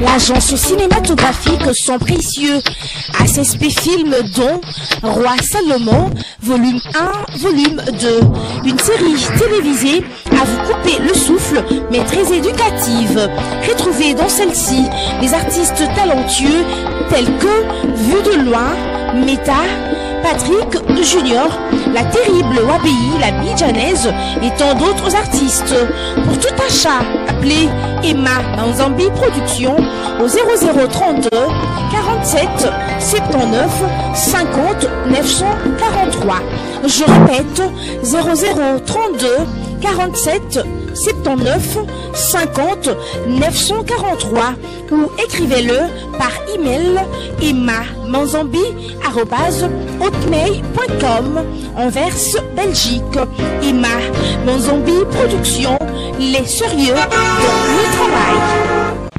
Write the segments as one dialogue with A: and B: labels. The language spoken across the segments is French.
A: L'agence cinématographique Son Précieux, ACSP Film dont Roi Salomon, volume 1, volume 2. Une série télévisée à vous couper le souffle, mais très éducative. Retrouvez dans celle-ci des artistes talentueux tels que Vue de loin, Meta, Patrick Junior, La Terrible Wabi, La Bidjanaise et tant d'autres artistes. Pour tout achat, appelez Emma Manzambi Productions au 0032 47 79 50 943. Je répète, 0032 47 79 50 943 ou écrivez-le par email emma.manzambi@hotmail.com Anvers, Belgique. Emma Manzambi Productions, les sérieux dans le travail.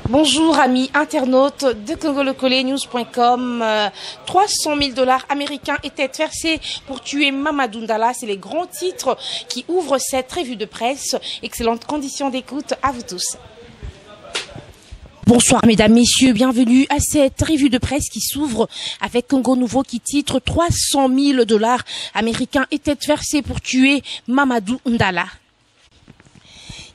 A: Bonjour amis internautes de congolocolenews.com. 300 000 $ américains étaient versés pour tuer Mamadou Ndala. C'est les grands titres qui ouvrent cette revue de presse. Excellentes conditions d'écoute à vous tous. Bonsoir mesdames, messieurs, bienvenue à cette revue de presse qui s'ouvre avec Congo Nouveau qui titre 300 000 $ américains étaient versés pour tuer Mamadou Ndala.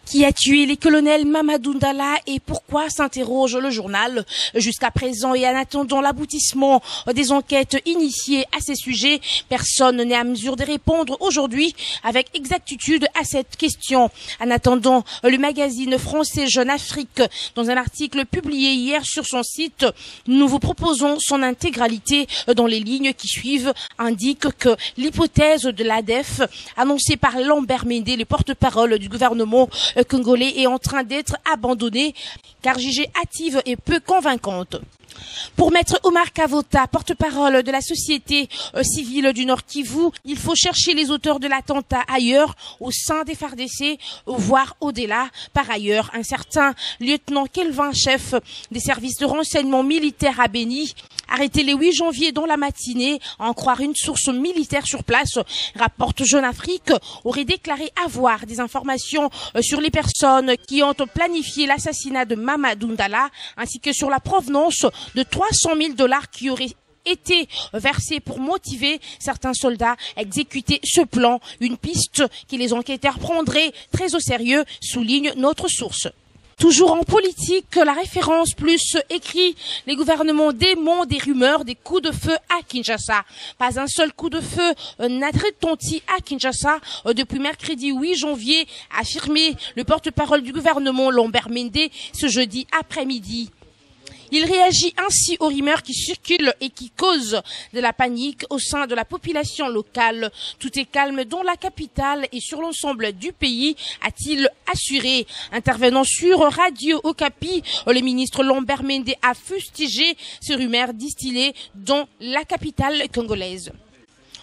A: Qui a tué les colonels Mamadou Ndala et pourquoi, s'interroge le journal. Jusqu'à présent et en attendant l'aboutissement des enquêtes initiées à ces sujets, personne n'est à mesure de répondre aujourd'hui avec exactitude à cette question. En attendant, le magazine français Jeune Afrique, dans un article publié hier sur son site, nous vous proposons son intégralité dans les lignes qui suivent, indique que l'hypothèse de l'ADEF, annoncée par Lambert Mende, le porte-parole du gouvernement congolais, est en train d'être abandonnée car jugée hâtive et peu convaincante. Pour maître Omar Kavota, porte-parole de la société civile du Nord Kivu, il faut chercher les auteurs de l'attentat ailleurs, au sein des FARDC, voire au-delà. Par ailleurs, un certain lieutenant Kelvin, chef des services de renseignement militaire à Béni, arrêté le 8 janvier dans la matinée, à en croire une source militaire sur place, rapporte Jeune Afrique, aurait déclaré avoir des informations sur les personnes qui ont planifié l'assassinat de Mamadou Ndala, ainsi que sur la provenance de 300 000 $ qui auraient été versés pour motiver certains soldats à exécuter ce plan, une piste que les enquêteurs prendraient très au sérieux, souligne notre source. Toujours en politique, la référence plus écrit, les gouvernements démontent des rumeurs, des coups de feu à Kinshasa. Pas un seul coup de feu n'a retenti à Kinshasa depuis mercredi 8 janvier, a affirmé le porte-parole du gouvernement Lambert Mende ce jeudi après-midi. Il réagit ainsi aux rumeurs qui circulent et qui causent de la panique au sein de la population locale. Tout est calme dans la capitale et sur l'ensemble du pays, a-t-il assuré. Intervenant sur Radio Okapi, le ministre Lambert Mende a fustigé ces rumeurs distillées dans la capitale congolaise.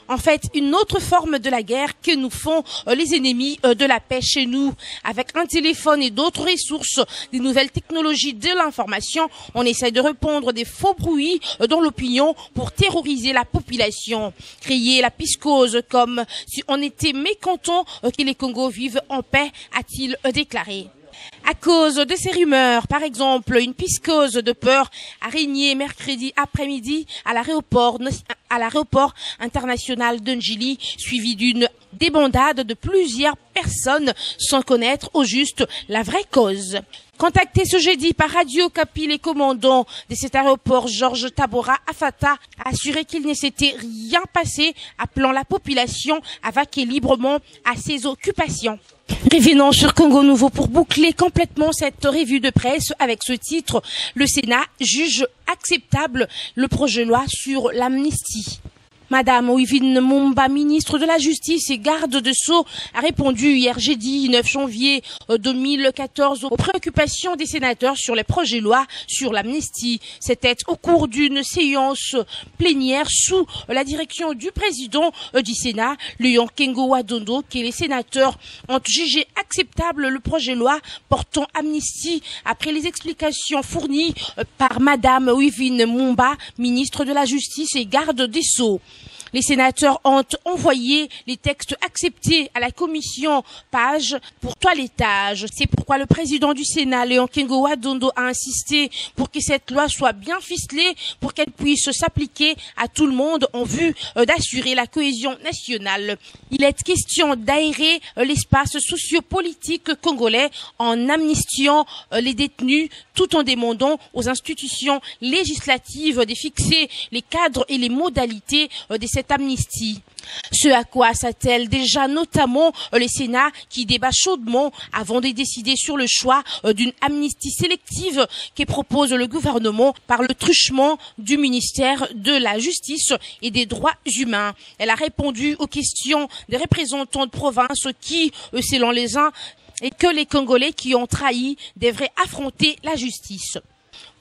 A: En fait, une autre forme de la guerre que nous font les ennemis de la paix chez nous. Avec un téléphone et d'autres ressources, des nouvelles technologies de l'information, on essaie de répandre des faux bruits dans l'opinion pour terroriser la population. Créer la psychose comme si on était mécontent que les Congos vivent en paix, a-t-il déclaré. À cause de ces rumeurs, par exemple, une psychose de peur a régné mercredi après-midi à l'aéroport international de Njili, suivi d'une débandade de plusieurs personnes sans connaître au juste la vraie cause. Contacté ce jeudi par Radio Okapi, les commandants de cet aéroport, Georges Tabora Afata, a assuré qu'il ne s'était rien passé, appelant la population à vaquer librement à ses occupations. Revenons sur Congo Nouveau pour boucler complètement cette revue de presse avec ce titre. Le Sénat juge acceptable le projet de loi sur l'amnistie. Madame Wivine Mumba, ministre de la Justice et garde de Sceaux, a répondu hier jeudi 9 janvier 2014 aux préoccupations des sénateurs sur les projets de loi sur l'amnistie. C'était au cours d'une séance plénière sous la direction du président du Sénat, Léon Kengo Wadondo, que les sénateurs ont jugé acceptable le projet de loi portant amnistie après les explications fournies par Madame Wivine Mumba, ministre de la Justice et garde des Sceaux. Les sénateurs ont envoyé les textes acceptés à la commission Page pour toilettage. C'est pourquoi le président du Sénat, Léon Kengowa Dondo, a insisté pour que cette loi soit bien ficelée, pour qu'elle puisse s'appliquer à tout le monde en vue d'assurer la cohésion nationale. Il est question d'aérer l'espace sociopolitique congolais en amnistiant les détenus tout en demandant aux institutions législatives de fixer les cadres et les modalités de cette amnistie. Ce à quoi s'attelle déjà notamment le Sénat qui débat chaudement avant de décider sur le choix d'une amnistie sélective que propose le gouvernement par le truchement du ministère de la Justice et des Droits humains. Elle a répondu aux questions des représentants de province qui, selon les uns, et que les Congolais qui ont trahi devraient affronter la justice.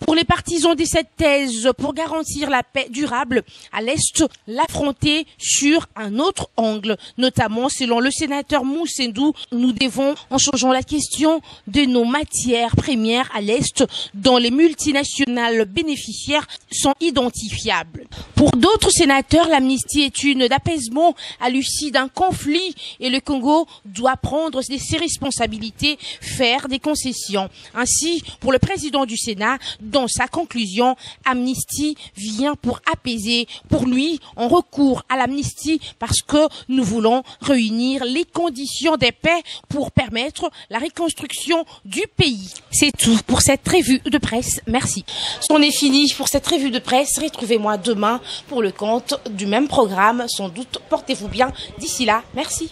A: Pour les partisans de cette thèse, pour garantir la paix durable à l'Est, l'affronter sur un autre angle. Notamment, selon le sénateur Moussendou, nous devons, en changeant la question de nos matières premières à l'Est, dont les multinationales bénéficiaires sont identifiables. Pour d'autres sénateurs, l'amnistie est une d'apaisement à l'issue d'un conflit et le Congo doit prendre ses responsabilités, faire des concessions. Ainsi, pour le président du Sénat, dans sa conclusion, amnistie vient pour apaiser. Pour lui, on recourt à l'amnistie parce que nous voulons réunir les conditions de paix pour permettre la reconstruction du pays. C'est tout pour cette revue de presse. Merci. C'en est fini pour cette revue de presse. Retrouvez-moi demain pour le compte du même programme. Sans doute, portez-vous bien. D'ici là, merci.